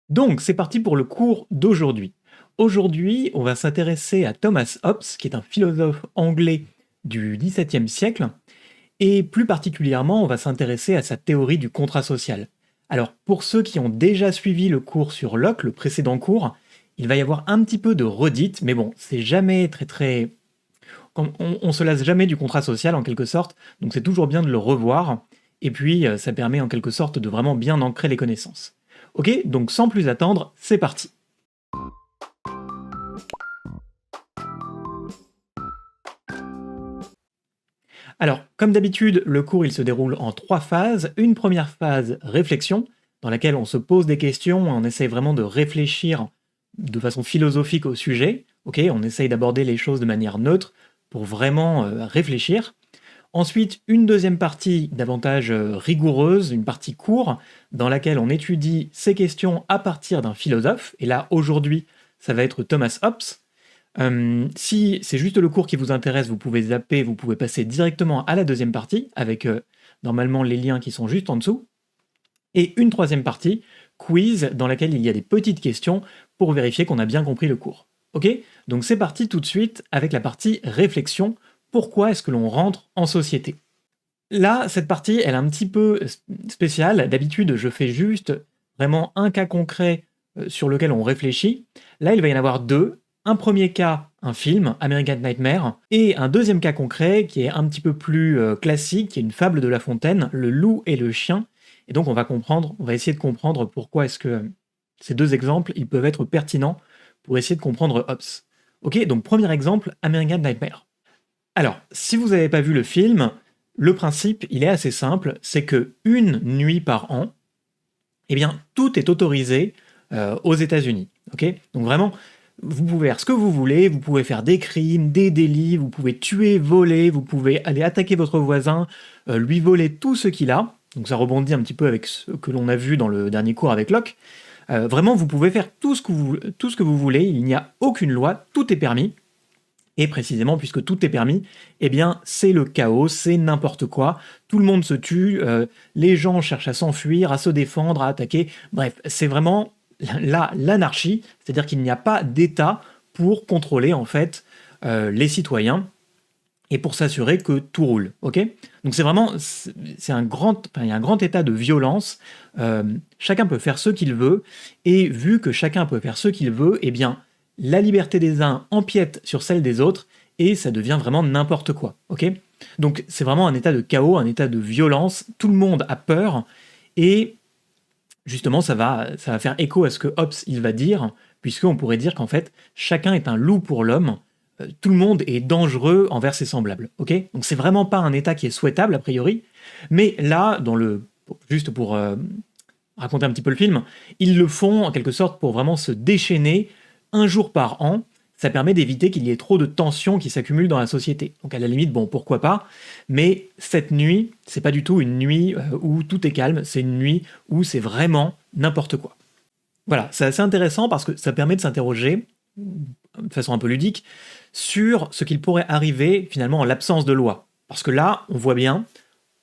Donc, c'est parti pour le cours d'aujourd'hui. Aujourd'hui, on va s'intéresser à Thomas Hobbes, qui est un philosophe anglais du XVIIe siècle, et plus particulièrement, on va s'intéresser à sa théorie du contrat social. Alors, pour ceux qui ont déjà suivi le cours sur Locke, le précédent cours, il va y avoir un petit peu de redite, mais bon, c'est jamais très... On se lasse jamais du contrat social en quelque sorte, donc c'est toujours bien de le revoir, et puis ça permet en quelque sorte de vraiment bien ancrer les connaissances. Ok, donc sans plus attendre, c'est parti. Alors, comme d'habitude, le cours il se déroule en 3 phases. Une première phase, réflexion, dans laquelle on se pose des questions, on essaye vraiment de réfléchir de façon philosophique au sujet. Ok, on essaye d'aborder les choses de manière neutre pour vraiment réfléchir. Ensuite, une deuxième partie davantage rigoureuse, une partie court, dans laquelle on étudie ces questions à partir d'un philosophe. Et là, aujourd'hui, ça va être Thomas Hobbes. Si c'est juste le cours qui vous intéresse, vous pouvez zapper, vous pouvez passer directement à la deuxième partie, avec normalement les liens qui sont juste en dessous. Et une troisième partie, quiz, dans laquelle il y a des petites questions pour vérifier qu'on a bien compris le cours. Ok? Donc c'est parti tout de suite avec la partie réflexion. Pourquoi est-ce que l'on rentre en société? Là, cette partie, elle est un petit peu spéciale. D'habitude, je fais juste vraiment un cas concret sur lequel on réfléchit. Là, il va y en avoir deux. Un premier cas, un film, American Nightmare, et un deuxième cas concret qui est un petit peu plus classique, qui est une fable de La Fontaine, Le loup et le chien. Et donc, on va essayer de comprendre pourquoi est-ce que ces deux exemples, ils peuvent être pertinents pour essayer de comprendre Hobbes. Ok, donc premier exemple, American Nightmare. Alors, si vous n'avez pas vu le film, le principe, il est assez simple, c'est que une nuit par an, eh bien, tout est autorisé aux États-Unis. Ok? Donc vraiment, vous pouvez faire ce que vous voulez, vous pouvez faire des crimes, des délits, vous pouvez tuer, voler, vous pouvez aller attaquer votre voisin, lui voler tout ce qu'il a. Donc ça rebondit un petit peu avec ce que l'on a vu dans le dernier cours avec Locke. Vraiment, vous pouvez faire tout ce que vous voulez, il n'y a aucune loi, tout est permis. Et précisément, puisque tout est permis, eh bien, c'est le chaos, c'est n'importe quoi. Tout le monde se tue, les gens cherchent à s'enfuir, à se défendre, à attaquer. Bref, c'est vraiment l'anarchie, c'est-à-dire qu'il n'y a pas d'État pour contrôler en fait les citoyens et pour s'assurer que tout roule. Ok? Donc c'est vraiment, c'est un grand, enfin, il y a un grand état de violence. Chacun peut faire ce qu'il veut, et vu que chacun peut faire ce qu'il veut, eh bien la liberté des uns empiète sur celle des autres et ça devient vraiment n'importe quoi. Ok? Donc c'est vraiment un état de chaos, un état de violence. Tout le monde a peur et justement ça va faire écho à ce que Hobbes il va dire, puisqu'on pourrait dire qu'en fait chacun est un loup pour l'homme. Tout le monde est dangereux envers ses semblables. Ok? Donc c'est vraiment pas un état qui est souhaitable a priori. Mais là, juste pour raconter un petit peu le film, ils le font en quelque sorte pour vraiment se déchaîner un jour par an. Ça permet d'éviter qu'il y ait trop de tensions qui s'accumulent dans la société. Donc à la limite, bon, pourquoi pas, mais cette nuit, c'est pas du tout une nuit où tout est calme, c'est une nuit où c'est vraiment n'importe quoi. Voilà, c'est assez intéressant parce que ça permet de s'interroger, de façon un peu ludique, sur ce qu'il pourrait arriver finalement en l'absence de loi. Parce que là, on voit bien,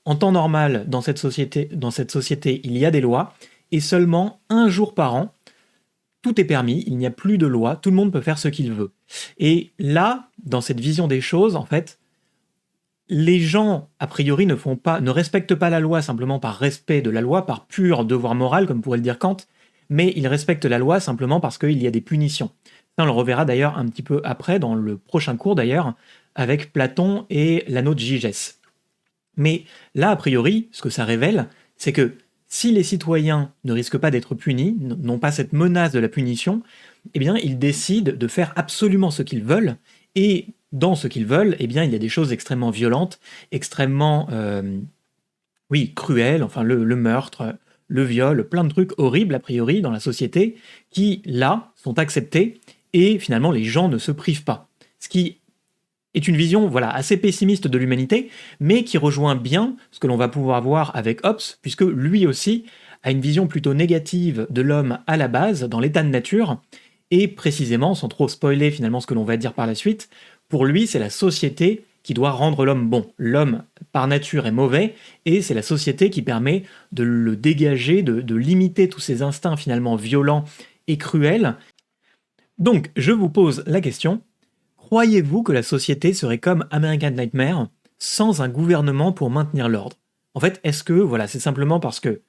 en temps normal, dans cette société, il y a des lois, et seulement un jour par an, tout est permis, il n'y a plus de loi, tout le monde peut faire ce qu'il veut. Et là, dans cette vision des choses, en fait, les gens, a priori, ne respectent pas la loi simplement par respect de la loi, par pur devoir moral, comme pourrait le dire Kant, mais ils respectent la loi simplement parce qu'il y a des punitions. Ça, on le reverra d'ailleurs un petit peu après, dans le prochain cours d'ailleurs, avec Platon et l'anneau de Gigès. Mais là, a priori, ce que ça révèle, c'est que si les citoyens ne risquent pas d'être punis, n'ont pas cette menace de la punition, eh bien, ils décident de faire absolument ce qu'ils veulent, et dans ce qu'ils veulent, eh bien, il y a des choses extrêmement violentes, extrêmement, oui, cruelles, enfin, le meurtre, le viol, plein de trucs horribles, a priori, dans la société, qui, là, sont acceptés, et finalement, les gens ne se privent pas. Ce qui est une vision voilà, assez pessimiste de l'humanité, mais qui rejoint bien ce que l'on va pouvoir voir avec Hobbes, puisque lui aussi a une vision plutôt négative de l'homme à la base, dans l'état de nature, et précisément, sans trop spoiler finalement ce que l'on va dire par la suite, pour lui c'est la société qui doit rendre l'homme bon. L'homme, par nature, est mauvais, et c'est la société qui permet de le dégager, de limiter tous ces instincts finalement violents et cruels. Donc, je vous pose la question, croyez-vous que la société serait comme American Nightmare, sans un gouvernement pour maintenir l'ordre? En fait, est-ce que, voilà, c'est simplement parce que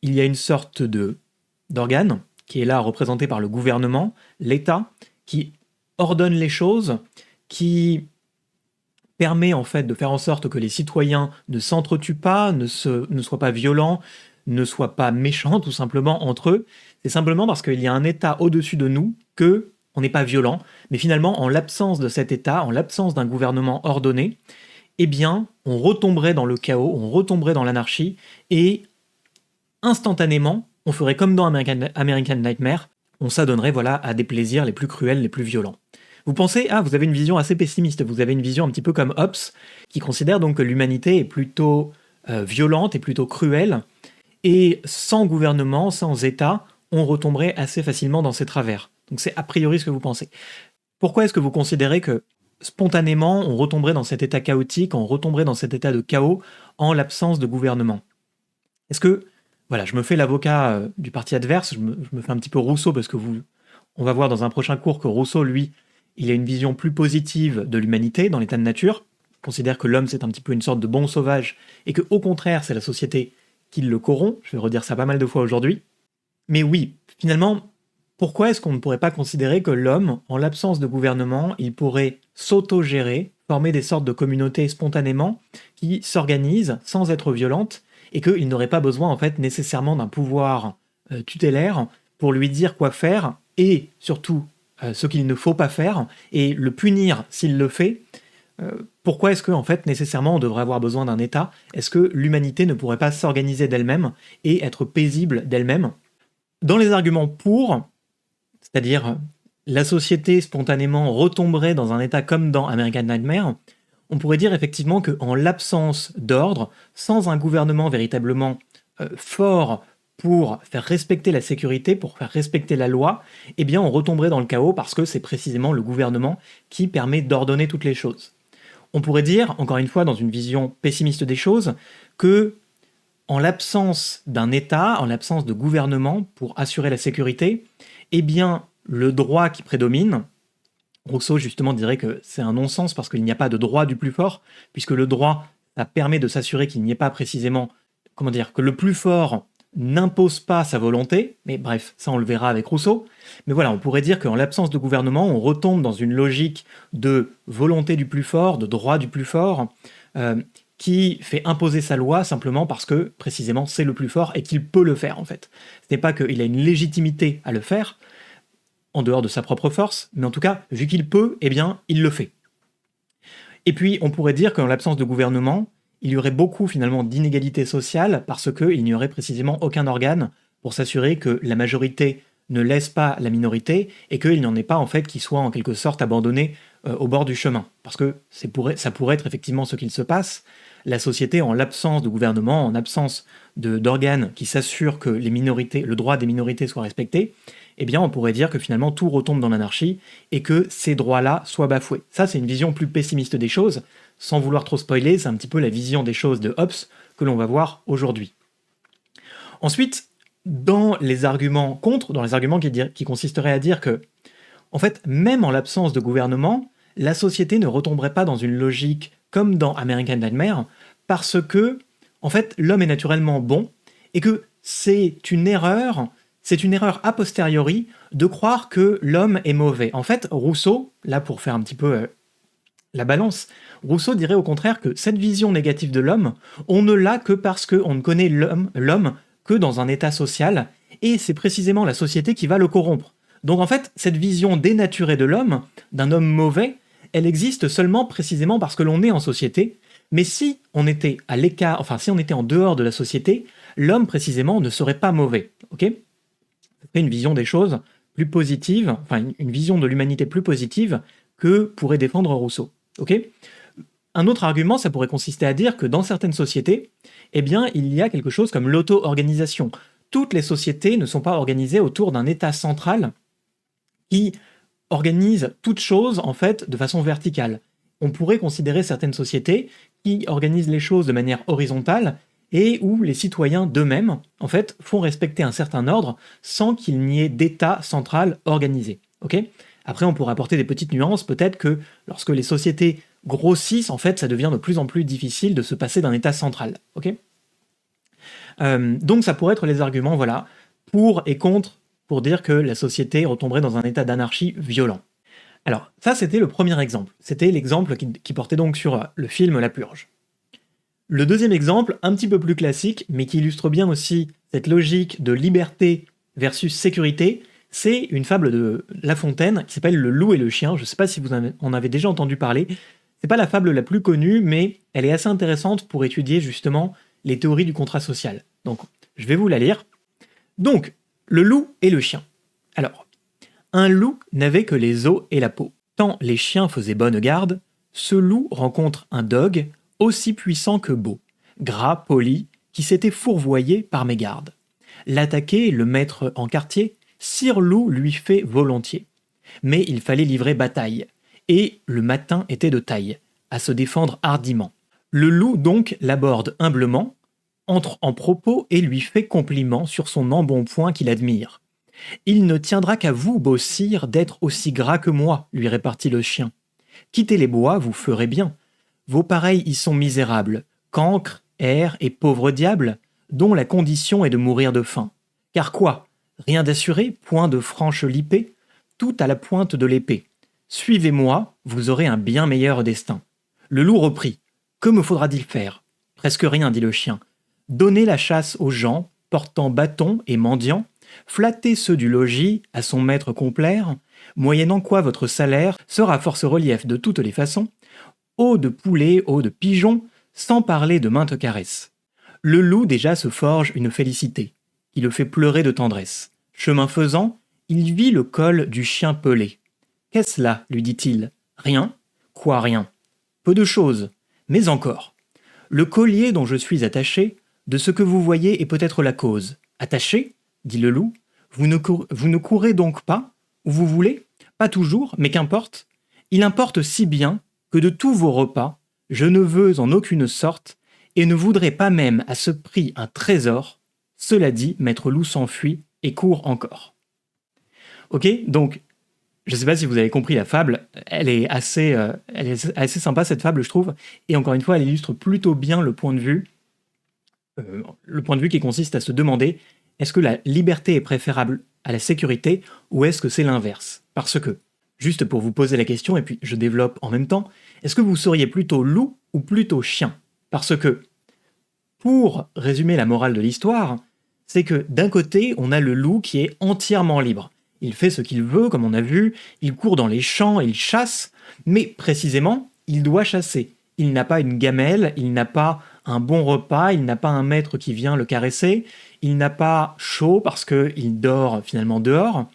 il y a une sorte d'organe qui est là représenté par le gouvernement, l'État, qui ordonne les choses, qui permet en fait de faire en sorte que les citoyens ne s'entretuent pas, ne soient pas violents, ne soient pas méchants tout simplement entre eux. C'est simplement parce qu'il y a un État au-dessus de nous que on n'est pas violent, mais finalement en l'absence de cet État, en l'absence d'un gouvernement ordonné, eh bien on retomberait dans le chaos, on retomberait dans l'anarchie et instantanément on ferait comme dans American Nightmare, on s'adonnerait voilà à des plaisirs les plus cruels, les plus violents. Vous pensez, vous avez une vision assez pessimiste, vous avez une vision un petit peu comme Hobbes, qui considère donc que l'humanité est plutôt violente et plutôt cruelle, et sans gouvernement, sans État, on retomberait assez facilement dans ses travers. Donc c'est a priori ce que vous pensez. Pourquoi est-ce que vous considérez que spontanément on retomberait dans cet état chaotique, on retomberait dans cet état de chaos en l'absence de gouvernement? Est-ce que, voilà, je me fais l'avocat du parti adverse, je me fais un petit peu Rousseau, parce que on va voir dans un prochain cours que Rousseau, lui, il a une vision plus positive de l'humanité dans l'état de nature, il considère que l'homme c'est un petit peu une sorte de bon sauvage, et que au contraire c'est la société qui le corrompt, je vais redire ça pas mal de fois aujourd'hui. Mais oui, finalement, pourquoi est-ce qu'on ne pourrait pas considérer que l'homme, en l'absence de gouvernement, il pourrait s'auto-gérer, former des sortes de communautés spontanément, qui s'organisent sans être violentes, et qu'il n'aurait pas besoin en fait nécessairement d'un pouvoir tutélaire pour lui dire quoi faire, et surtout ce qu'il ne faut pas faire, et le punir s'il le fait. Pourquoi est-ce que, en fait, nécessairement, on devrait avoir besoin d'un État? Est-ce que l'humanité ne pourrait pas s'organiser d'elle-même et être paisible d'elle-même? Dans les arguments pour, c'est-à-dire la société spontanément retomberait dans un État comme dans American Nightmare, on pourrait dire effectivement qu'en l'absence d'ordre, sans un gouvernement véritablement fort pour faire respecter la sécurité, pour faire respecter la loi, eh bien on retomberait dans le chaos parce que c'est précisément le gouvernement qui permet d'ordonner toutes les choses. On pourrait dire, encore une fois, dans une vision pessimiste des choses, que en l'absence d'un État, en l'absence de gouvernement pour assurer la sécurité, eh bien le droit qui prédomine, Rousseau justement dirait que c'est un non-sens parce qu'il n'y a pas de droit du plus fort, puisque le droit, ça permet de s'assurer qu'il n'y ait pas précisément, comment dire, que le plus fort n'impose pas sa volonté, mais bref, ça on le verra avec Rousseau. Mais voilà, on pourrait dire qu'en l'absence de gouvernement, on retombe dans une logique de volonté du plus fort, de droit du plus fort, qui fait imposer sa loi simplement parce que, précisément, c'est le plus fort et qu'il peut le faire, en fait. Ce n'est pas qu'il a une légitimité à le faire, en dehors de sa propre force, mais en tout cas, vu qu'il peut, eh bien, il le fait. Et puis, on pourrait dire qu'en l'absence de gouvernement, il y aurait beaucoup finalement d'inégalités sociales parce qu'il n'y aurait précisément aucun organe pour s'assurer que la majorité ne laisse pas la minorité et qu'il n'y en ait pas en fait qui soit en quelque sorte abandonné au bord du chemin. Parce que ça pourrait être effectivement ce qu'il se passe. La société, en l'absence de gouvernement, en absence d'organes qui s'assurent que les minorités, le droit des minorités soit respecté, eh bien on pourrait dire que finalement tout retombe dans l'anarchie et que ces droits-là soient bafoués. Ça, c'est une vision plus pessimiste des choses. Sans vouloir trop spoiler, c'est un petit peu la vision des choses de Hobbes que l'on va voir aujourd'hui. Ensuite, dans les arguments contre, dans les arguments qui consisteraient à dire que, en fait, même en l'absence de gouvernement, la société ne retomberait pas dans une logique comme dans American Nightmare, parce que, en fait, l'homme est naturellement bon, et que c'est une erreur a posteriori de croire que l'homme est mauvais. En fait, Rousseau, là pour faire un petit peu la balance, Rousseau dirait au contraire que cette vision négative de l'homme, on ne l'a que parce qu'on ne connaît l'homme que dans un état social, et c'est précisément la société qui va le corrompre. Donc en fait, cette vision dénaturée de l'homme, d'un homme mauvais, elle existe seulement précisément parce que l'on est en société, mais si on était à l'écart, enfin si on était en dehors de la société, l'homme précisément ne serait pas mauvais, ok ? C'est une vision des choses plus positive, enfin une vision de l'humanité plus positive que pourrait défendre Rousseau, ok ? Un autre argument, ça pourrait consister à dire que dans certaines sociétés, eh bien, il y a quelque chose comme l'auto-organisation. Toutes les sociétés ne sont pas organisées autour d'un État central qui organise toutes choses, en fait, de façon verticale. on pourrait considérer certaines sociétés qui organisent les choses de manière horizontale et où les citoyens d'eux-mêmes, en fait, font respecter un certain ordre sans qu'il n'y ait d'État central organisé. Ok. Après, on pourrait apporter des petites nuances, peut-être que lorsque les sociétés grossissent, en fait, ça devient de plus en plus difficile de se passer d'un État central. Ok. Donc ça pourrait être les arguments, voilà, pour et contre, pour dire que la société retomberait dans un état d'anarchie violent. Alors, ça, c'était le premier exemple. C'était l'exemple qui portait donc sur le film La Purge. Le deuxième exemple, un petit peu plus classique, mais qui illustre bien aussi cette logique de liberté versus sécurité, c'est une fable de La Fontaine qui s'appelle Le loup et le chien. Je ne sais pas si vous en avez déjà entendu parler. C'est pas la fable la plus connue, mais elle est assez intéressante pour étudier justement les théories du contrat social. Donc, je vais vous la lire. Donc, le loup et le chien. Alors, un loup n'avait que les os et la peau. Tant les chiens faisaient bonne garde, ce loup rencontre un dogue aussi puissant que beau, gras, poli, qui s'était fourvoyé par mégarde. L'attaquer, le mettre en quartier, Sire Loup lui fait volontiers. Mais il fallait livrer bataille, et le matin était de taille, à se défendre hardiment. Le loup donc l'aborde humblement, entre en propos et lui fait compliment sur son embonpoint qu'il admire. Il ne tiendra qu'à vous, beau sire, d'être aussi gras que moi, lui répartit le chien. Quittez les bois, vous ferez bien. Vos pareils y sont misérables, cancres, airs et pauvres diables, dont la condition est de mourir de faim. Car quoi? Rien d'assuré, point de franche lipée, tout à la pointe de l'épée. Suivez-moi, vous aurez un bien meilleur destin. Le loup reprit. Que me faudra-t-il faire? Presque rien, dit le chien. Donner la chasse aux gens, portant bâton et mendiant, flatter ceux du logis, à son maître complaire, moyennant quoi votre salaire sera force relief de toutes les façons, eau de poulet, eau de pigeon, sans parler de maintes caresses. Le loup déjà se forge une félicité, qui le fait pleurer de tendresse. Chemin faisant, il vit le col du chien pelé. Qu'est-ce là? Lui dit-il. Rien? Quoi rien? Peu de choses, mais encore. Le collier dont je suis attaché, de ce que vous voyez est peut-être la cause. Attaché? Dit le loup. Vous ne courez donc pas? Où vous voulez? Pas toujours, mais qu'importe. Il importe si bien que de tous vos repas, je ne veux en aucune sorte, et ne voudrais pas même à ce prix un trésor. Cela dit, maître loup s'enfuit et court encore. Ok, donc, je ne sais pas si vous avez compris la fable, elle est assez sympa cette fable, je trouve, et encore une fois, elle illustre plutôt bien le point de vue qui consiste à se demander est-ce que la liberté est préférable à la sécurité ou est-ce que c'est l'inverse? Parce que, juste pour vous poser la question, et puis je développe en même temps, est-ce que vous seriez plutôt loup ou plutôt chien? Parce que, pour résumer la morale de l'histoire, c'est que d'un côté, on a le loup qui est entièrement libre. Il fait ce qu'il veut, comme on a vu, il court dans les champs, il chasse, mais précisément, il doit chasser. Il n'a pas une gamelle, il n'a pas un bon repas, il n'a pas un maître qui vient le caresser, il n'a pas chaud parce qu'il dort finalement dehors.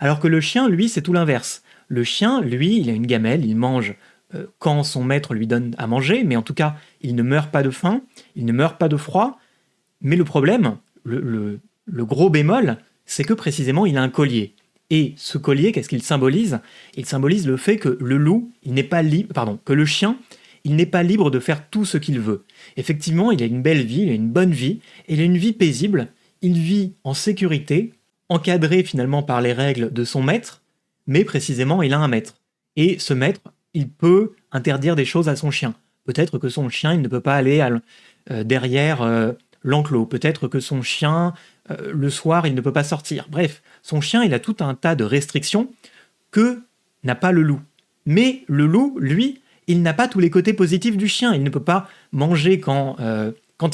Alors que le chien, lui, c'est tout l'inverse. Le chien, lui, il a une gamelle, il mange quand son maître lui donne à manger, mais en tout cas, il ne meurt pas de faim, il ne meurt pas de froid. Mais le problème, le gros bémol, c'est que précisément, il a un collier. Et ce collier, qu'est-ce qu'il symbolise? Il symbolise le fait que le loup, il n'est pas libre, pardon, que le chien, il n'est pas libre de faire tout ce qu'il veut. Effectivement, il a une belle vie, il a une bonne vie, et il a une vie paisible. Il vit en sécurité, encadré finalement par les règles de son maître, mais précisément, il a un maître. Et ce maître, il peut interdire des choses à son chien. Peut-être que son chien, il ne peut pas aller derrière l'enclos. Peut-être que son chien, le soir, il ne peut pas sortir. Bref, son chien, il a tout un tas de restrictions que n'a pas le loup. Mais le loup, lui, il n'a pas tous les côtés positifs du chien. Il ne peut pas manger quand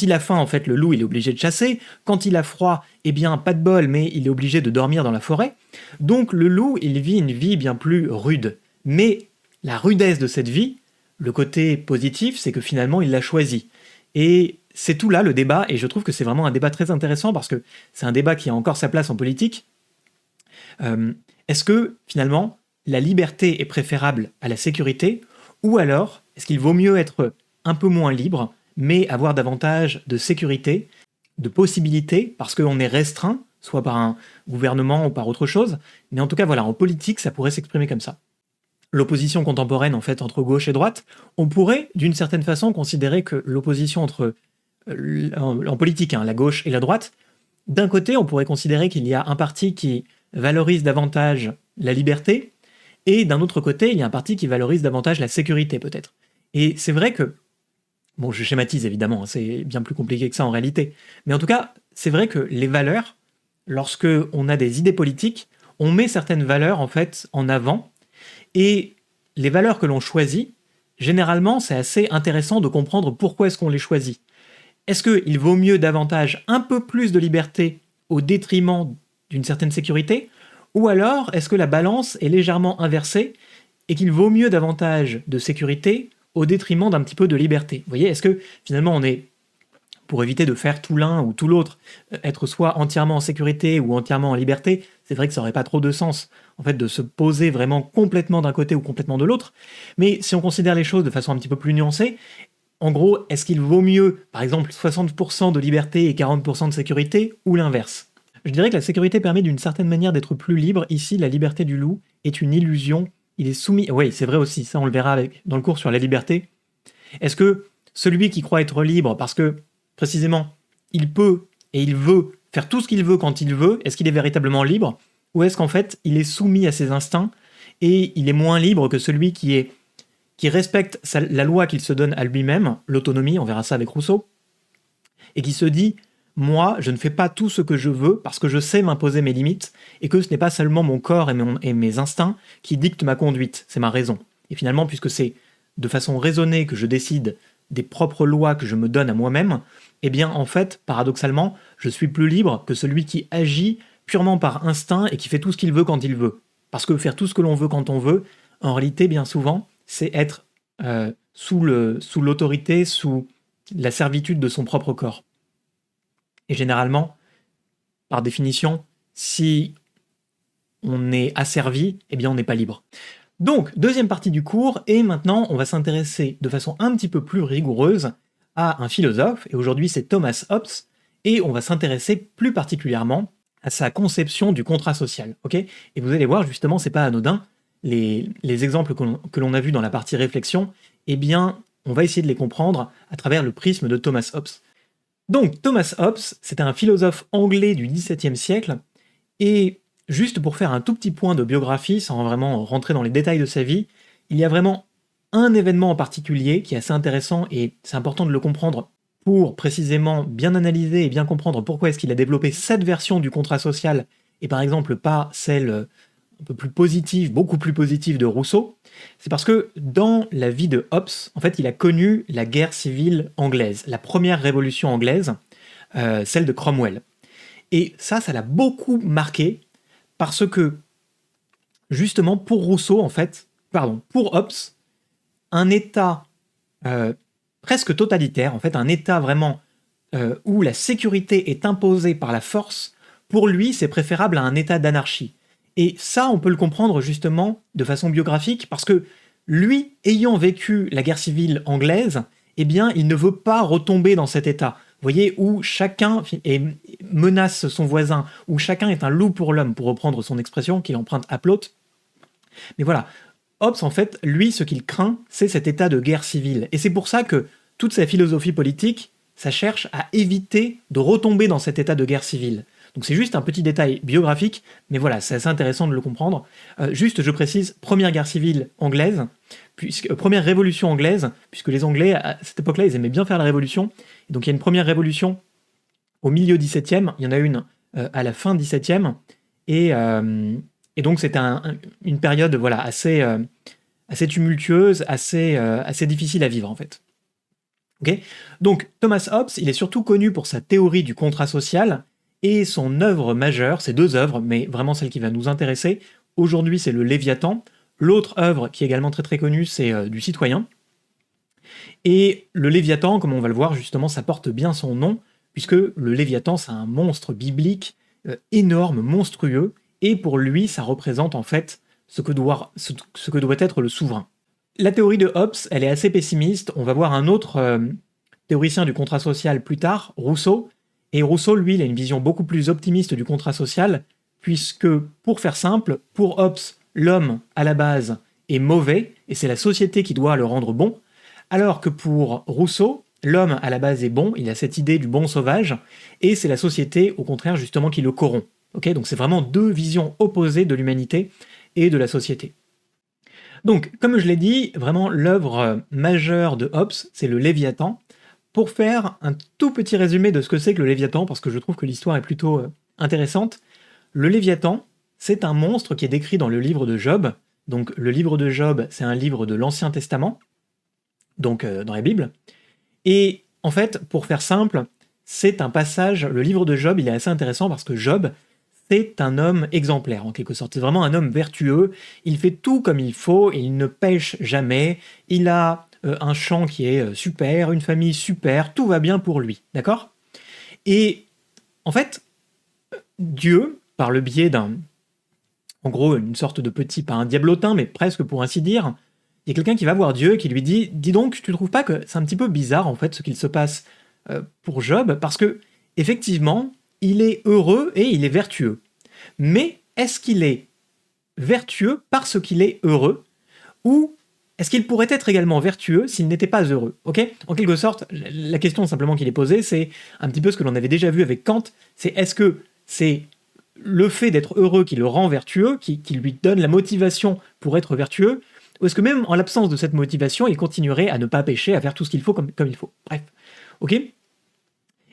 il a faim, en fait, le loup, il est obligé de chasser. Quand il a froid, eh bien, pas de bol, mais il est obligé de dormir dans la forêt. Donc, le loup, il vit une vie bien plus rude. Mais la rudesse de cette vie, le côté positif, c'est que finalement, il l'a choisi. Et c'est tout là le débat, et je trouve que c'est vraiment un débat très intéressant parce que c'est un débat qui a encore sa place en politique. Est-ce que, finalement, la liberté est préférable à la sécurité, ou alors, est-ce qu'il vaut mieux être un peu moins libre, mais avoir davantage de sécurité, de possibilités, parce qu'on est restreint, soit par un gouvernement ou par autre chose, mais en tout cas, voilà, en politique, ça pourrait s'exprimer comme ça. l'opposition contemporaine en fait entre gauche et droite, on pourrait d'une certaine façon considérer que l'opposition entre en politique, la gauche et la droite, d'un côté, on pourrait considérer qu'il y a un parti qui valorise davantage la liberté, et d'un autre côté, il y a un parti qui valorise davantage la sécurité, peut-être. Et c'est vrai que, bon, je schématise évidemment, c'est bien plus compliqué que ça en réalité, mais en tout cas, c'est vrai que les valeurs, lorsque on a des idées politiques, on met certaines valeurs en fait en avant, et les valeurs que l'on choisit, généralement, c'est assez intéressant de comprendre pourquoi est-ce qu'on les choisit. Est-ce qu'il vaut mieux davantage un peu plus de liberté au détriment d'une certaine sécurité? Ou alors, est-ce que la balance est légèrement inversée et qu'il vaut mieux davantage de sécurité au détriment d'un petit peu de liberté? Vous voyez, est-ce que finalement on est, pour éviter de faire tout l'un ou tout l'autre, être soit entièrement en sécurité ou entièrement en liberté, c'est vrai que ça n'aurait pas trop de sens, en fait, de se poser vraiment complètement d'un côté ou complètement de l'autre. Mais si on considère les choses de façon un petit peu plus nuancée, en gros, est-ce qu'il vaut mieux, par exemple, 60% de liberté et 40% de sécurité, ou l'inverse? Je dirais que la sécurité permet d'une certaine manière d'être plus libre. Ici, la liberté du loup est une illusion. Il est soumis... Oui, c'est vrai aussi, ça on le verra dans le cours sur la liberté. Est-ce que celui qui croit être libre parce que, précisément, il peut et il veut faire tout ce qu'il veut quand il veut, est-ce qu'il est véritablement libre? Ou est-ce qu'en fait, il est soumis à ses instincts et il est moins libre que celui qui respecte la loi qu'il se donne à lui-même, l'autonomie, on verra ça avec Rousseau, et qui se dit « Moi, je ne fais pas tout ce que je veux parce que je sais m'imposer mes limites et que ce n'est pas seulement mon corps et mes instincts qui dictent ma conduite, c'est ma raison. » Et finalement, puisque c'est de façon raisonnée que je décide des propres lois que je me donne à moi-même, eh bien, en fait, paradoxalement, je suis plus libre que celui qui agit purement par instinct et qui fait tout ce qu'il veut quand il veut. Parce que faire tout ce que l'on veut quand on veut, en réalité, bien souvent, c'est être sous l'autorité, sous la servitude de son propre corps. Et généralement, par définition, si on est asservi, eh bien on n'est pas libre. Donc, deuxième partie du cours, et maintenant on va s'intéresser de façon un petit peu plus rigoureuse à un philosophe, et aujourd'hui c'est Thomas Hobbes, et on va s'intéresser plus particulièrement à sa conception du contrat social. Okay, et vous allez voir, justement, c'est pas anodin, les exemples que l'on a vus dans la partie réflexion, eh bien, on va essayer de les comprendre à travers le prisme de Thomas Hobbes. Donc, Thomas Hobbes, c'est un philosophe anglais du XVIIe siècle, et juste pour faire un tout petit point de biographie, sans vraiment rentrer dans les détails de sa vie, il y a vraiment un événement en particulier qui est assez intéressant, et c'est important de le comprendre pour précisément bien analyser et bien comprendre pourquoi est-ce qu'il a développé cette version du contrat social, et par exemple pas celle un peu plus positive, beaucoup plus positive de Rousseau. C'est parce que dans la vie de Hobbes, en fait, il a connu la guerre civile anglaise, la première révolution anglaise, celle de Cromwell. Et ça l'a beaucoup marqué parce que, justement, pour Rousseau, pour Hobbes, un État presque totalitaire, en fait, un État vraiment où la sécurité est imposée par la force, pour lui, c'est préférable à un État d'anarchie. Et ça, on peut le comprendre justement de façon biographique, parce que lui, ayant vécu la guerre civile anglaise, eh bien, il ne veut pas retomber dans cet état. Vous voyez, où chacun menace son voisin, où chacun est un loup pour l'homme, pour reprendre son expression qu'il emprunte à Plaute. Mais voilà, Hobbes, en fait, lui, ce qu'il craint, c'est cet état de guerre civile. Et c'est pour ça que toute sa philosophie politique, ça cherche à éviter de retomber dans cet état de guerre civile. Donc c'est juste un petit détail biographique, mais voilà, c'est assez intéressant de le comprendre. Juste, je précise, première guerre civile anglaise, première révolution anglaise, puisque les Anglais, à cette époque-là, ils aimaient bien faire la révolution. Et donc il y a une première révolution au milieu 17e, il y en a une à la fin 17e, et donc c'était une période voilà, assez tumultueuse, assez difficile à vivre en fait. Okay, donc Thomas Hobbes, il est surtout connu pour sa théorie du contrat social, et son œuvre majeure, c'est deux œuvres, mais vraiment celle qui va nous intéresser, aujourd'hui c'est le Léviathan. L'autre œuvre qui est également très très connue, c'est du Citoyen. Et le Léviathan, comme on va le voir justement, ça porte bien son nom, puisque le Léviathan c'est un monstre biblique énorme, monstrueux, et pour lui ça représente en fait ce que doit être le souverain. La théorie de Hobbes, elle est assez pessimiste, on va voir un autre théoricien du contrat social plus tard, Rousseau, et Rousseau, lui, il a une vision beaucoup plus optimiste du contrat social, puisque, pour faire simple, pour Hobbes, l'homme, à la base, est mauvais et c'est la société qui doit le rendre bon, alors que pour Rousseau, l'homme à la base est bon, il a cette idée du bon sauvage, et c'est la société au contraire justement qui le corrompt. Okay, donc c'est vraiment deux visions opposées de l'humanité et de la société. Donc, comme je l'ai dit, vraiment l'œuvre majeure de Hobbes, c'est le Léviathan. Pour faire un tout petit résumé de ce que c'est que le Léviathan, parce que je trouve que l'histoire est plutôt intéressante, le Léviathan, c'est un monstre qui est décrit dans le livre de Job. Donc le livre de Job, c'est un livre de l'Ancien Testament, donc dans la Bible. Et en fait, pour faire simple, c'est un passage, le livre de Job, il est assez intéressant parce que Job, c'est un homme exemplaire, en quelque sorte. C'est vraiment un homme vertueux, il fait tout comme il faut, il ne pêche jamais, il a un champ qui est super, une famille super, tout va bien pour lui, d'accord? Et en fait, Dieu, par le biais en gros, une sorte de petit, pas un diablotin, mais presque pour ainsi dire, il y a quelqu'un qui va voir Dieu et qui lui dit « Dis donc, tu trouves pas que c'est un petit peu bizarre, en fait, ce qu'il se passe pour Job, parce que, effectivement, il est heureux et il est vertueux. Mais est-ce qu'il est vertueux parce qu'il est heureux, ou est-ce qu'il pourrait être également vertueux s'il n'était pas heureux? Ok. En quelque sorte, la question simplement qu'il est posée, c'est un petit peu ce que l'on avait déjà vu avec Kant, c'est est-ce que c'est le fait d'être heureux qui le rend vertueux, qui lui donne la motivation pour être vertueux, ou est-ce que même en l'absence de cette motivation, il continuerait à ne pas pécher, à faire tout ce qu'il faut comme il faut? Bref, ok.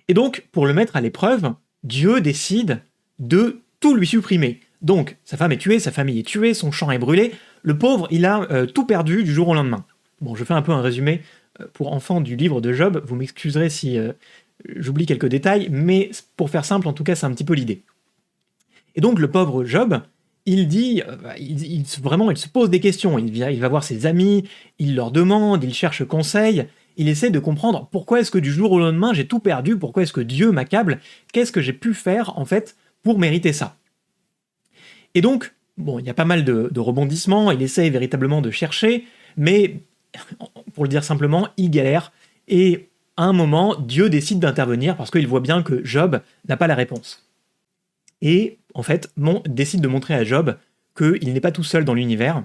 Et donc, pour le mettre à l'épreuve, Dieu décide de tout lui supprimer. Donc, sa femme est tuée, sa famille est tuée, son champ est brûlé, le pauvre, il a tout perdu du jour au lendemain. Bon, je fais un peu un résumé pour enfants du livre de Job, vous m'excuserez si j'oublie quelques détails, mais pour faire simple, en tout cas, c'est un petit peu l'idée. Et donc le pauvre Job, il dit, vraiment, il se pose des questions, il va voir ses amis, il leur demande, il cherche conseil, il essaie de comprendre pourquoi est-ce que du jour au lendemain j'ai tout perdu, pourquoi est-ce que Dieu m'accable, qu'est-ce que j'ai pu faire en fait pour mériter ça. Et donc, bon, il y a pas mal de rebondissements, il essaie véritablement de chercher, mais pour le dire simplement, il galère, et à un moment, Dieu décide d'intervenir parce qu'il voit bien que Job n'a pas la réponse. Et en fait, décide de montrer à Job qu'il n'est pas tout seul dans l'univers,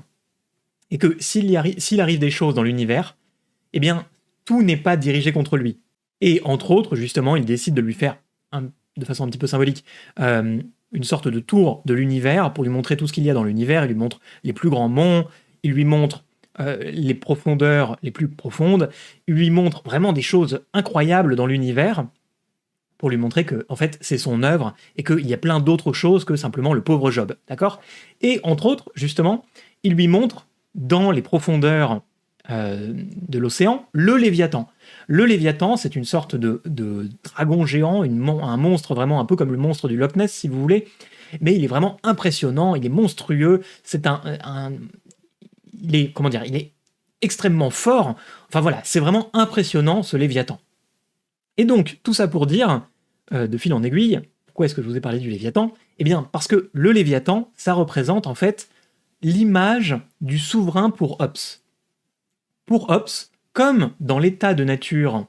et que s'il arrive des choses dans l'univers, eh bien, tout n'est pas dirigé contre lui. Et entre autres, justement, il décide de lui faire, de façon un petit peu symbolique, une sorte de tour de l'univers pour lui montrer tout ce qu'il y a dans l'univers. Il lui montre les plus grands monts, il lui montre les profondeurs les plus profondes, il lui montre vraiment des choses incroyables dans l'univers, pour lui montrer que, en fait, c'est son œuvre et qu'il y a plein d'autres choses que simplement le pauvre Job, d'accord? Et entre autres, justement, il lui montre dans les profondeurs de l'océan le Léviathan. Le Léviathan, c'est une sorte de dragon géant, un monstre vraiment un peu comme le monstre du Loch Ness, si vous voulez, mais il est vraiment impressionnant, il est monstrueux, c'est il est extrêmement fort. Enfin voilà, c'est vraiment impressionnant ce Léviathan. Et donc, tout ça pour dire, de fil en aiguille, pourquoi est-ce que je vous ai parlé du Léviathan? Eh bien, parce que le Léviathan, ça représente en fait l'image du souverain pour Hobbes. Pour Hobbes, comme dans l'état de nature,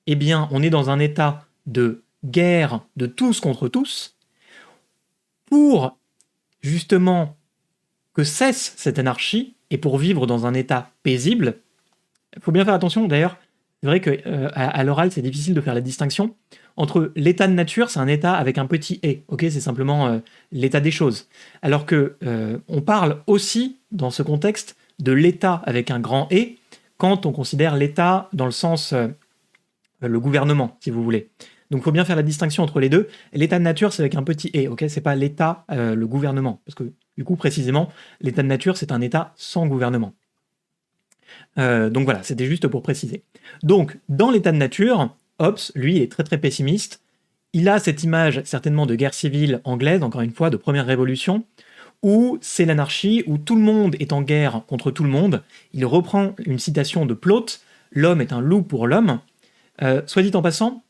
eh bien, on est dans un état de guerre de tous contre tous, pour justement que cesse cette anarchie et pour vivre dans un état paisible, il faut bien faire attention d'ailleurs. C'est vrai qu'à l'oral, c'est difficile de faire la distinction entre l'état de nature, c'est un état avec un petit « et », ok, c'est simplement l'état des choses. Alors que on parle aussi, dans ce contexte, de l'état avec un grand « et », quand on considère l'état dans le sens le gouvernement, si vous voulez. Donc il faut bien faire la distinction entre les deux. L'état de nature, c'est avec un petit « et », ok, c'est pas l'état, le gouvernement, parce que du coup, précisément, l'état de nature, c'est un état sans gouvernement. Donc voilà, c'était juste pour préciser. Donc, dans l'état de nature, Hobbes, lui, est très très pessimiste. Il a cette image certainement de guerre civile anglaise, encore une fois, de première révolution, où c'est l'anarchie, où tout le monde est en guerre contre tout le monde. Il reprend une citation de Plaute, « L'homme est un loup pour l'homme ». Soit dit en passant,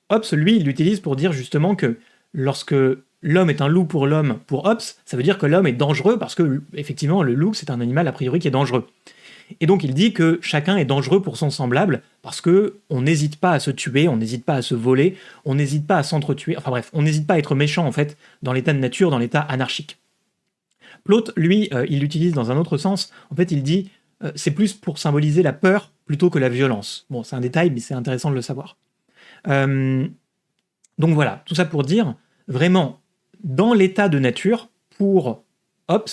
Hobbes, lui, il l'utilise pour dire justement que lorsque l'homme est un loup pour l'homme, pour Hobbes, ça veut dire que l'homme est dangereux parce que, effectivement, le loup, c'est un animal a priori qui est dangereux. Et donc il dit que chacun est dangereux pour son semblable parce que on n'hésite pas à se tuer, on n'hésite pas à se voler, on n'hésite pas à s'entretuer, enfin bref, on n'hésite pas à être méchant en fait dans l'état de nature, dans l'état anarchique. Plaute, lui, il l'utilise dans un autre sens. En fait, il dit c'est plus pour symboliser la peur plutôt que la violence. Bon, c'est un détail, mais c'est intéressant de le savoir. Euh, donc voilà, tout ça pour dire, vraiment, dans l'état de nature, pour Hobbes,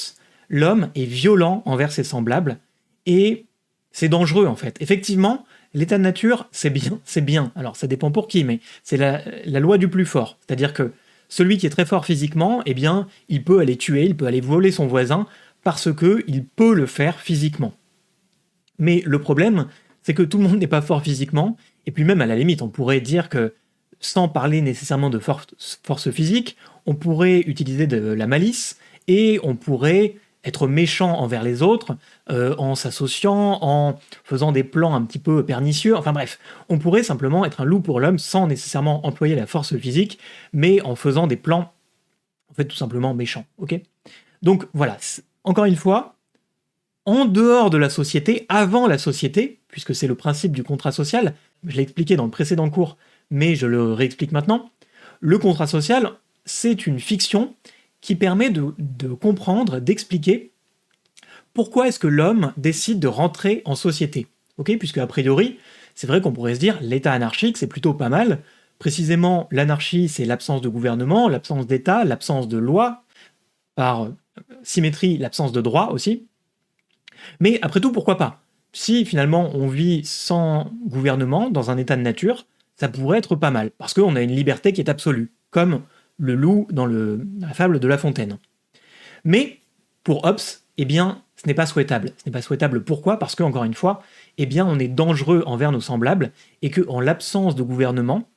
l'homme est violent envers ses semblables et c'est dangereux en fait. Effectivement, l'état de nature, c'est bien, c'est bien. Alors ça dépend pour qui, mais c'est la loi du plus fort. C'est-à-dire que celui qui est très fort physiquement, eh bien, il peut aller tuer, il peut aller voler son voisin parce que il peut le faire physiquement. Mais le problème, c'est que tout le monde n'est pas fort physiquement, et puis même à la limite, on pourrait dire que sans parler nécessairement de force physique, on pourrait utiliser de la malice, et on pourrait être méchant envers les autres, en s'associant, en faisant des plans un petit peu pernicieux, enfin bref, on pourrait simplement être un loup pour l'homme sans nécessairement employer la force physique, mais en faisant des plans, en fait, tout simplement méchants, ok? Donc voilà, encore une fois, en dehors de la société, avant la société, puisque c'est le principe du contrat social, je l'ai expliqué dans le précédent cours, mais je le réexplique maintenant, le contrat social, c'est une fiction qui permet de comprendre, d'expliquer pourquoi est-ce que l'homme décide de rentrer en société. Ok, puisque a priori, c'est vrai qu'on pourrait se dire l'état anarchique, c'est plutôt pas mal. Précisément, l'anarchie, c'est l'absence de gouvernement, l'absence d'État, l'absence de loi, par symétrie, l'absence de droit aussi. Mais après tout, pourquoi pas? Si finalement on vit sans gouvernement, dans un état de nature, ça pourrait être pas mal, parce qu'on a une liberté qui est absolue, comme le loup dans la fable de La Fontaine. Mais pour Hobbes, eh bien, ce n'est pas souhaitable. Ce n'est pas souhaitable pourquoi? Parce que, encore une fois, eh bien, on est dangereux envers nos semblables, et qu'en l'absence de gouvernement,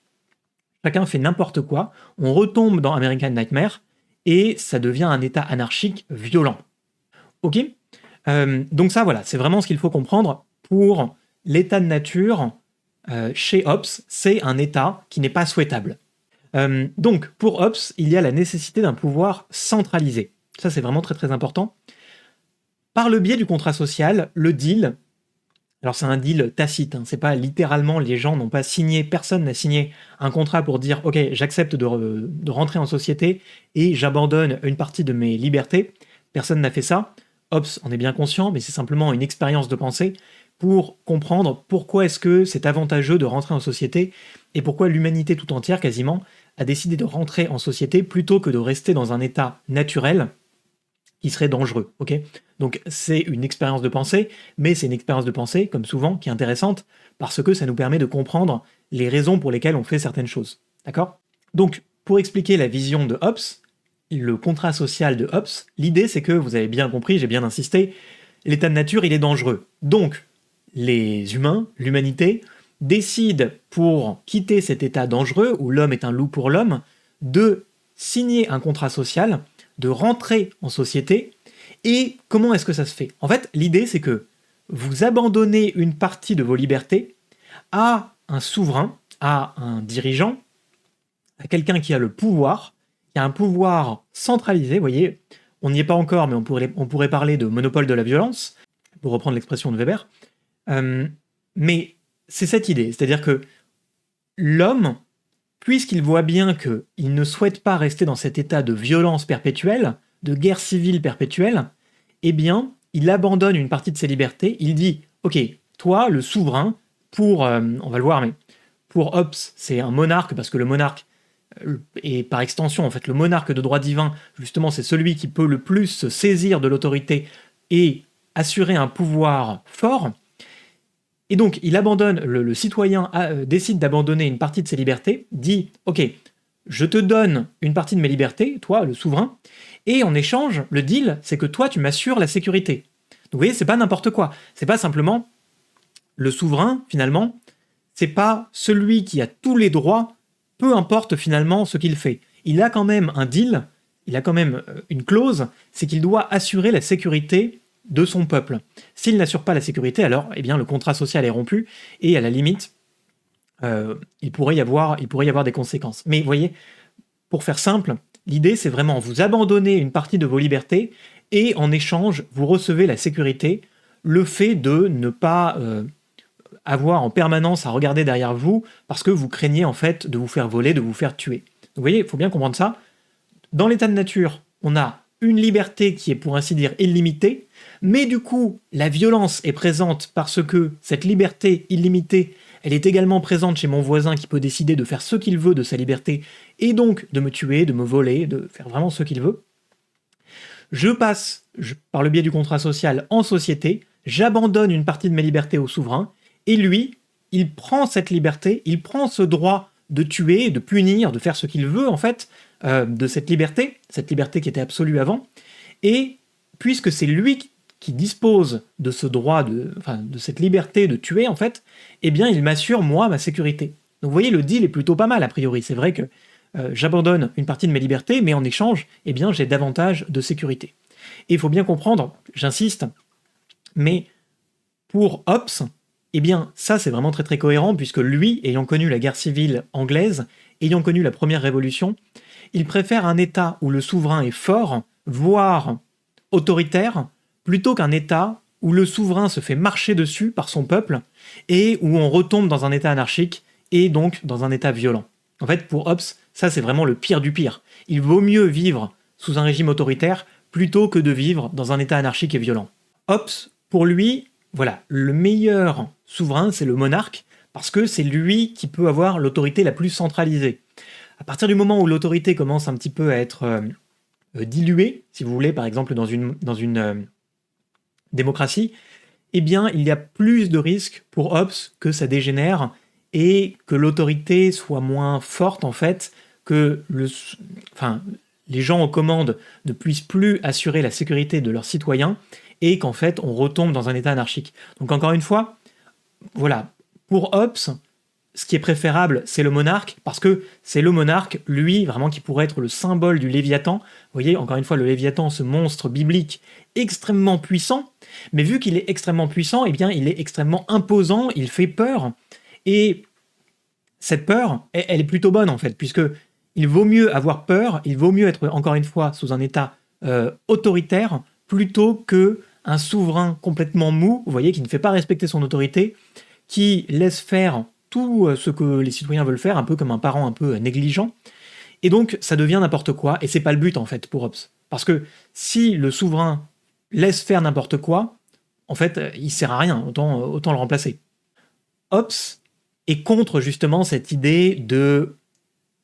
chacun fait n'importe quoi, on retombe dans American Nightmare, et ça devient un état anarchique violent. Ok? Donc ça, voilà, c'est vraiment ce qu'il faut comprendre pour l'état de nature chez Hobbes, c'est un état qui n'est pas souhaitable. Donc, pour Hobbes, il y a la nécessité d'un pouvoir centralisé. Ça, c'est vraiment très très important. Par le biais du contrat social, le deal, alors c'est un deal tacite, hein, c'est pas littéralement, les gens n'ont pas signé, personne n'a signé un contrat pour dire « Ok, j'accepte de rentrer en société et j'abandonne une partie de mes libertés ». Personne n'a fait ça. Hobbes en est bien conscient, mais c'est simplement une expérience de pensée pour comprendre pourquoi est-ce que c'est avantageux de rentrer en société et pourquoi l'humanité tout entière, quasiment, a décidé de rentrer en société plutôt que de rester dans un état naturel qui serait dangereux. Ok, donc c'est une expérience de pensée, mais c'est une expérience de pensée, comme souvent, qui est intéressante parce que ça nous permet de comprendre les raisons pour lesquelles on fait certaines choses. D'accord? Donc, pour expliquer la vision de Hobbes, le contrat social de Hobbes, l'idée c'est que, vous avez bien compris, j'ai bien insisté, l'état de nature il est dangereux. Donc, les humains, l'humanité, décident pour quitter cet état dangereux, où l'homme est un loup pour l'homme, de signer un contrat social, de rentrer en société. Et comment est-ce que ça se fait? En fait, l'idée c'est que vous abandonnez une partie de vos libertés à un souverain, à un dirigeant, à quelqu'un qui a le pouvoir, qui a un pouvoir centralisé, vous voyez, on n'y est pas encore, mais on pourrait parler de monopole de la violence, pour reprendre l'expression de Weber. Mais c'est cette idée, c'est-à-dire que l'homme, puisqu'il voit bien qu'il ne souhaite pas rester dans cet état de violence perpétuelle, de guerre civile perpétuelle, eh bien, il abandonne une partie de ses libertés, il dit « Ok, toi, le souverain, pour, on va le voir, mais pour Hobbes, c'est un monarque, parce que le monarque, et par extension, en fait, le monarque de droit divin, justement, c'est celui qui peut le plus se saisir de l'autorité et assurer un pouvoir fort. Et donc, il abandonne, le citoyen décide d'abandonner une partie de ses libertés, dit « Ok, je te donne une partie de mes libertés, toi, le souverain, et en échange, le deal, c'est que toi, tu m'assures la sécurité. » Donc, vous voyez, c'est pas n'importe quoi. C'est pas simplement le souverain, finalement, c'est pas celui qui a tous les droits, peu importe finalement ce qu'il fait. Il a quand même un deal, il a quand même une clause, c'est qu'il doit assurer la sécurité de son peuple. S'il n'assure pas la sécurité, alors eh bien, le contrat social est rompu, et à la limite, il pourrait y avoir des conséquences. Mais vous voyez, pour faire simple, l'idée c'est vraiment vous abandonnez une partie de vos libertés, et en échange, vous recevez la sécurité, le fait de ne pas avoir en permanence à regarder derrière vous, parce que vous craignez en fait de vous faire voler, de vous faire tuer. Donc vous voyez, il faut bien comprendre ça. Dans l'état de nature, on a une liberté qui est pour ainsi dire illimitée, mais du coup la violence est présente parce que cette liberté illimitée, elle est également présente chez mon voisin qui peut décider de faire ce qu'il veut de sa liberté et donc de me tuer, de me voler, de faire vraiment ce qu'il veut. Je passe, par le biais du contrat social, en société, j'abandonne une partie de mes libertés au souverain, et lui, il prend cette liberté, il prend ce droit de tuer, de punir, de faire ce qu'il veut en fait, de cette liberté qui était absolue avant, et puisque c'est lui qui dispose de ce droit, de cette liberté de tuer en fait, eh bien il m'assure moi ma sécurité. Donc vous voyez, le deal est plutôt pas mal a priori, c'est vrai que j'abandonne une partie de mes libertés, mais en échange, eh bien j'ai davantage de sécurité. Et il faut bien comprendre, j'insiste, mais pour Hobbes, eh bien ça c'est vraiment très très cohérent, puisque lui, ayant connu la guerre civile anglaise, ayant connu la première révolution, il préfère un État où le souverain est fort, voire autoritaire, plutôt qu'un État où le souverain se fait marcher dessus par son peuple, et où on retombe dans un État anarchique, et donc dans un État violent. En fait, pour Hobbes, ça c'est vraiment le pire du pire. Il vaut mieux vivre sous un régime autoritaire plutôt que de vivre dans un État anarchique et violent. Hobbes, pour lui, voilà, le meilleur souverain, c'est le monarque, parce que c'est lui qui peut avoir l'autorité la plus centralisée. À partir du moment où l'autorité commence un petit peu à être diluée, si vous voulez, par exemple dans une démocratie, eh bien, il y a plus de risques pour Hobbes que ça dégénère et que l'autorité soit moins forte, en fait, que les gens aux commandes ne puissent plus assurer la sécurité de leurs citoyens et qu'en fait, on retombe dans un état anarchique. Donc encore une fois, voilà, pour Hobbes, ce qui est préférable, c'est le monarque, parce que c'est le monarque, lui, vraiment, qui pourrait être le symbole du Léviathan. Vous voyez, encore une fois, le Léviathan, ce monstre biblique extrêmement puissant, mais vu qu'il est extrêmement puissant, eh bien, il est extrêmement imposant, il fait peur, et cette peur, elle est plutôt bonne, en fait, puisque il vaut mieux avoir peur, il vaut mieux être, encore une fois, sous un état autoritaire, plutôt que un souverain complètement mou, vous voyez, qui ne fait pas respecter son autorité, qui laisse faire tout ce que les citoyens veulent faire, un peu comme un parent un peu négligent, et donc ça devient n'importe quoi, et c'est pas le but en fait pour Hobbes. Parce que si le souverain laisse faire n'importe quoi, en fait, il sert à rien, autant le remplacer. Hobbes est contre justement cette idée de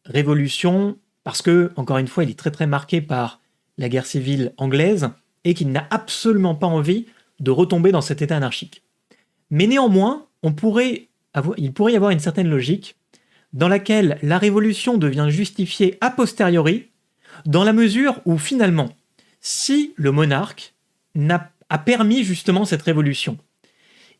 révolution, parce que, encore une fois, il est très très marqué par la guerre civile anglaise, et qu'il n'a absolument pas envie de retomber dans cet état anarchique. Mais néanmoins, il pourrait y avoir une certaine logique dans laquelle la révolution devient justifiée a posteriori, dans la mesure où finalement, si le monarque a permis justement cette révolution,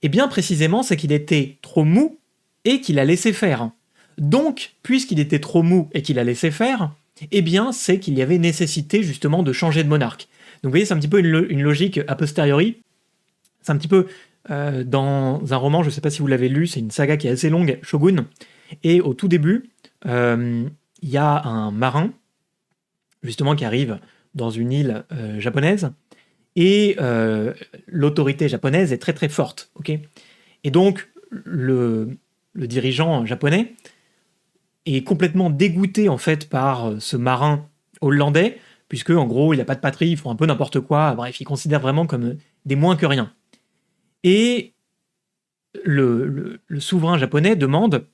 eh bien précisément c'est qu'il était trop mou et qu'il a laissé faire. Donc, puisqu'il était trop mou et qu'il a laissé faire, eh bien c'est qu'il y avait nécessité justement de changer de monarque. Donc vous voyez, c'est un petit peu une logique a posteriori. C'est un petit peu dans un roman, je ne sais pas si vous l'avez lu, c'est une saga qui est assez longue, Shogun, et au tout début, il y a un marin, justement, qui arrive dans une île japonaise, et l'autorité japonaise est très très forte, ok. Et donc, le dirigeant japonais est complètement dégoûté, en fait, par ce marin hollandais, puisque, en gros, il n'a pas de patrie, ils font un peu n'importe quoi, bref, il considère vraiment comme des moins que rien. Et le souverain japonais demande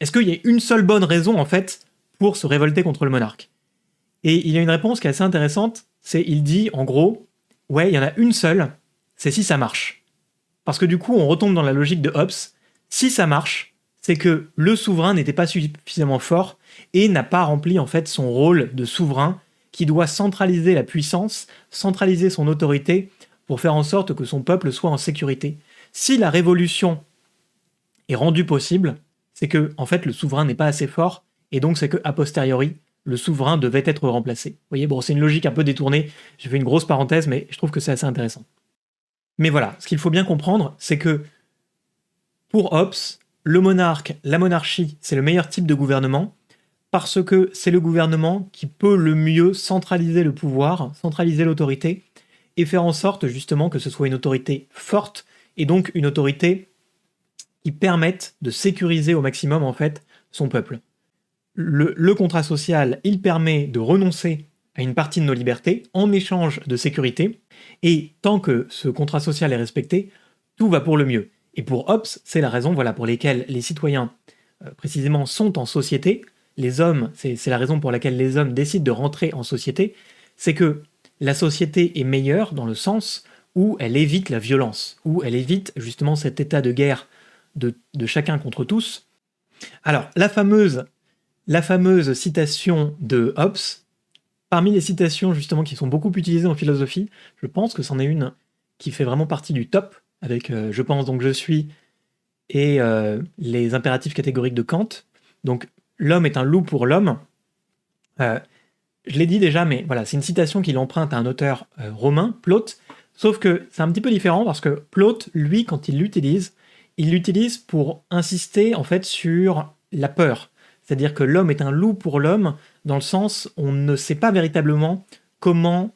est-ce qu'il y a une seule bonne raison, en fait, pour se révolter contre le monarque? Et il y a une réponse qui est assez intéressante, il dit, en gros, ouais, il y en a une seule, c'est si ça marche. Parce que du coup, on retombe dans la logique de Hobbes, si ça marche, c'est que le souverain n'était pas suffisamment fort et n'a pas rempli, en fait, son rôle de souverain qui doit centraliser la puissance, centraliser son autorité pour faire en sorte que son peuple soit en sécurité. Si la révolution est rendue possible, c'est que en fait le souverain n'est pas assez fort, et donc c'est que a posteriori, le souverain devait être remplacé. Vous voyez, bon, c'est une logique un peu détournée, j'ai fait une grosse parenthèse, mais je trouve que c'est assez intéressant. Mais voilà, ce qu'il faut bien comprendre, c'est que pour Hobbes, le monarque, la monarchie, c'est le meilleur type de gouvernement, parce que c'est le gouvernement qui peut le mieux centraliser le pouvoir, centraliser l'autorité, et faire en sorte justement que ce soit une autorité forte, et donc une autorité qui permette de sécuriser au maximum en fait son peuple. Le contrat social, il permet de renoncer à une partie de nos libertés en échange de sécurité, et tant que ce contrat social est respecté, tout va pour le mieux. Et pour Hobbes, c'est la raison pour laquelle les citoyens, précisément, sont en société. Les hommes, c'est la raison pour laquelle les hommes décident de rentrer en société, c'est que la société est meilleure dans le sens où elle évite la violence, où elle évite justement cet état de guerre de chacun contre tous. Alors, la fameuse citation de Hobbes, parmi les citations justement qui sont beaucoup utilisées en philosophie, je pense que c'en est une qui fait vraiment partie du top, avec je pense donc je suis et les impératifs catégoriques de Kant. Donc l'homme est un loup pour l'homme. Je l'ai dit déjà, mais voilà, c'est une citation qu'il emprunte à un auteur romain, Plaute, sauf que c'est un petit peu différent parce que Plaute, lui, quand il l'utilise pour insister en fait sur la peur. C'est-à-dire que l'homme est un loup pour l'homme, dans le sens où on ne sait pas véritablement comment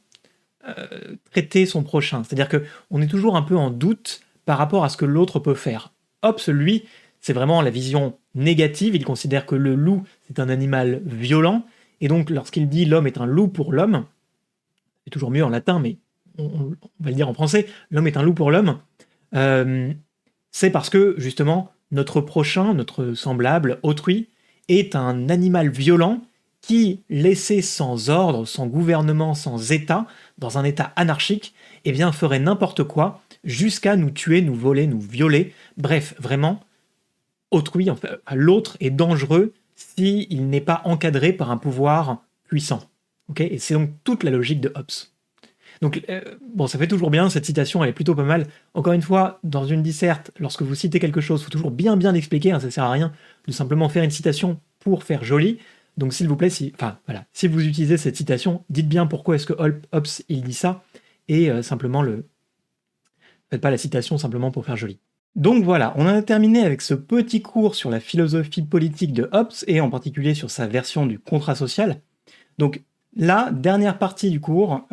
traiter son prochain. C'est-à-dire qu'on est toujours un peu en doute par rapport à ce que l'autre peut faire. Hobbes, lui, c'est vraiment la vision négative. Il considère que le loup, c'est un animal violent. Et donc, lorsqu'il dit l'homme est un loup pour l'homme, c'est toujours mieux en latin, mais on va le dire en français, l'homme est un loup pour l'homme, c'est parce que, justement, notre prochain, notre semblable, autrui, est un animal violent qui, laissé sans ordre, sans gouvernement, sans état, dans un état anarchique, eh bien, ferait n'importe quoi jusqu'à nous tuer, nous voler, nous violer. Bref, vraiment, autrui, en fait, l'autre est dangereux s'il n'est pas encadré par un pouvoir puissant. Okay, et c'est donc toute la logique de Hobbes. Donc, bon, ça fait toujours bien, cette citation, elle est plutôt pas mal. Encore une fois, dans une disserte, lorsque vous citez quelque chose, il faut toujours bien expliquer, hein, ça sert à rien de simplement faire une citation pour faire joli. Donc, s'il vous plaît, si vous utilisez cette citation, dites bien pourquoi est-ce que Hobbes, il dit ça, et faites pas la citation simplement pour faire joli. Donc voilà, on en a terminé avec ce petit cours sur la philosophie politique de Hobbes, et en particulier sur sa version du contrat social. Donc, la dernière partie du cours,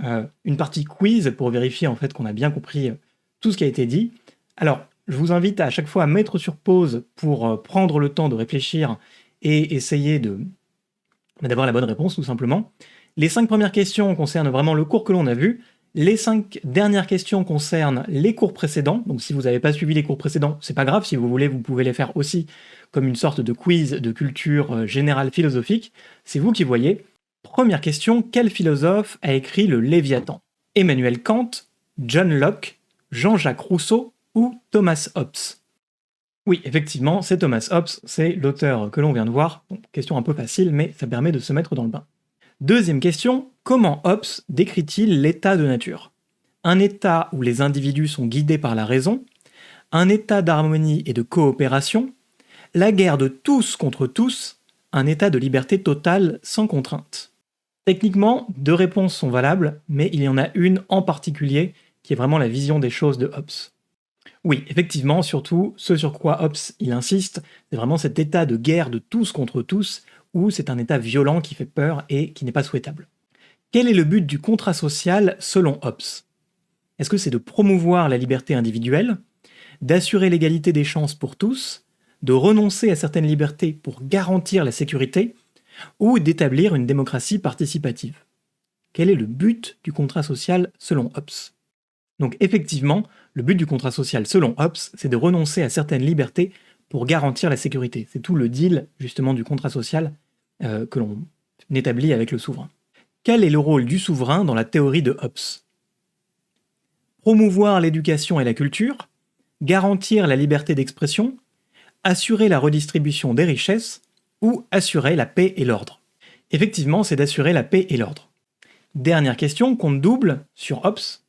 une partie quiz pour vérifier en fait qu'on a bien compris tout ce qui a été dit. Alors, je vous invite à chaque fois à mettre sur pause pour prendre le temps de réfléchir et essayer d'avoir la bonne réponse tout simplement. Les 5 premières questions concernent vraiment le cours que l'on a vu. Les 5 dernières questions concernent les cours précédents. Donc si vous n'avez pas suivi les cours précédents, c'est pas grave, si vous voulez, vous pouvez les faire aussi comme une sorte de quiz de culture générale philosophique. C'est vous qui voyez. Première question, quel philosophe a écrit le Léviathan? Emmanuel Kant, John Locke, Jean-Jacques Rousseau ou Thomas Hobbes? Oui, effectivement, c'est Thomas Hobbes, c'est l'auteur que l'on vient de voir. Bon, question un peu facile, mais ça permet de se mettre dans le bain. Deuxième question, comment Hobbes décrit-il l'état de nature? Un état où les individus sont guidés par la raison, un état d'harmonie et de coopération, la guerre de tous contre tous, un état de liberté totale sans contrainte. Techniquement, 2 réponses sont valables, mais il y en a une en particulier qui est vraiment la vision des choses de Hobbes. Oui, effectivement, surtout, ce sur quoi Hobbes il insiste, c'est vraiment cet état de guerre de tous contre tous, où c'est un état violent qui fait peur et qui n'est pas souhaitable. Quel est le but du contrat social selon Hobbes? Est-ce que c'est de promouvoir la liberté individuelle, d'assurer l'égalité des chances pour tous, de renoncer à certaines libertés pour garantir la sécurité, ou d'établir une démocratie participative? Quel est le but du contrat social selon Hobbes? Donc effectivement, le but du contrat social selon Hobbes, c'est de renoncer à certaines libertés pour garantir la sécurité. C'est tout le deal justement du contrat social que l'on établit avec le souverain. Quel est le rôle du souverain dans la théorie de Hobbes? Promouvoir l'éducation et la culture, garantir la liberté d'expression, assurer la redistribution des richesses, ou assurer la paix et l'ordre? Effectivement, c'est d'assurer la paix et l'ordre. Dernière question, compte double, sur Hobbes.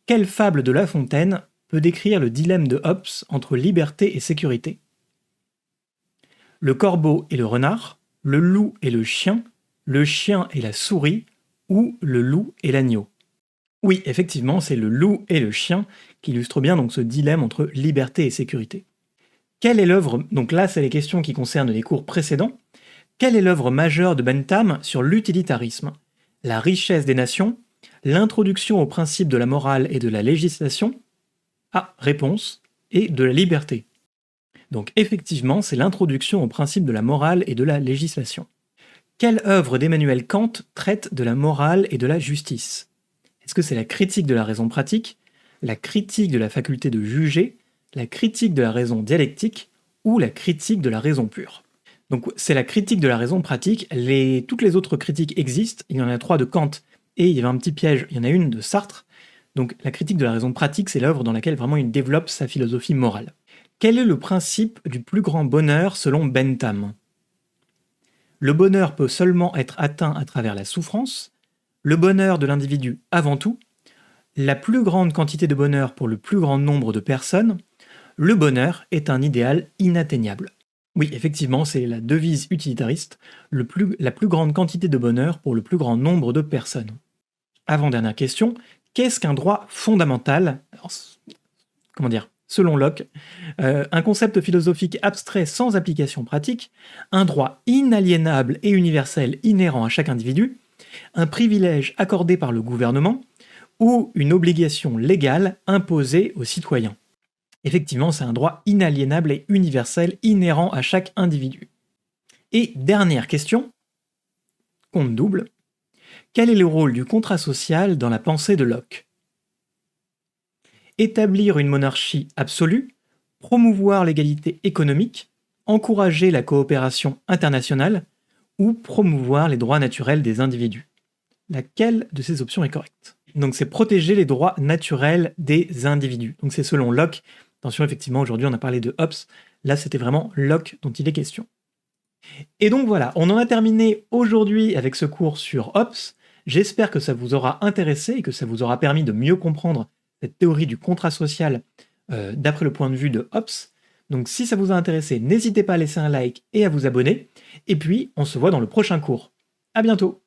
Quelle fable de La Fontaine peut décrire le dilemme de Hobbes entre liberté et sécurité? Le corbeau et le renard, le loup et le chien et la souris, ou le loup et l'agneau? Oui, effectivement, c'est le loup et le chien qui illustrent bien donc ce dilemme entre liberté et sécurité. Quelle est l'œuvre, donc là c'est les questions qui concernent les cours précédents, quelle est l'œuvre majeure de Bentham sur l'utilitarisme? La richesse des nations, l'introduction au principe de la morale et de la législation? Ah, réponse, et de la liberté. Donc effectivement, c'est l'introduction au principe de la morale et de la législation. Quelle œuvre d'Emmanuel Kant traite de la morale et de la justice? Est-ce que c'est la critique de la raison pratique, la critique de la faculté de juger, la critique de la raison dialectique ou la critique de la raison pure? Donc c'est la critique de la raison pratique. Toutes les autres critiques existent. Il y en a 3 de Kant et il y avait un petit piège, il y en a une de Sartre. Donc la critique de la raison pratique, c'est l'œuvre dans laquelle vraiment il développe sa philosophie morale. Quel est le principe du plus grand bonheur selon Bentham? Le bonheur peut seulement être atteint à travers la souffrance, le bonheur de l'individu avant tout, la plus grande quantité de bonheur pour le plus grand nombre de personnes, le bonheur est un idéal inatteignable. Oui, effectivement, c'est la devise utilitariste, la plus grande quantité de bonheur pour le plus grand nombre de personnes. Avant-dernière question, qu'est-ce qu'un droit fondamental? Alors, comment dire? Selon Locke, un concept philosophique abstrait sans application pratique, un droit inaliénable et universel inhérent à chaque individu, un privilège accordé par le gouvernement ou une obligation légale imposée aux citoyens. Effectivement, c'est un droit inaliénable et universel inhérent à chaque individu. Et dernière question, compte double, quel est le rôle du contrat social dans la pensée de Locke? Établir une monarchie absolue, promouvoir l'égalité économique, encourager la coopération internationale ou promouvoir les droits naturels des individus. Laquelle de ces options est correcte? Donc c'est protéger les droits naturels des individus. Donc c'est selon Locke. Attention, effectivement, aujourd'hui on a parlé de Hobbes. Là c'était vraiment Locke dont il est question. Et donc voilà, on en a terminé aujourd'hui avec ce cours sur Hobbes. J'espère que ça vous aura intéressé et que ça vous aura permis de mieux comprendre cette théorie du contrat social d'après le point de vue de Hobbes. Donc si ça vous a intéressé, n'hésitez pas à laisser un like et à vous abonner. Et puis, on se voit dans le prochain cours. À bientôt!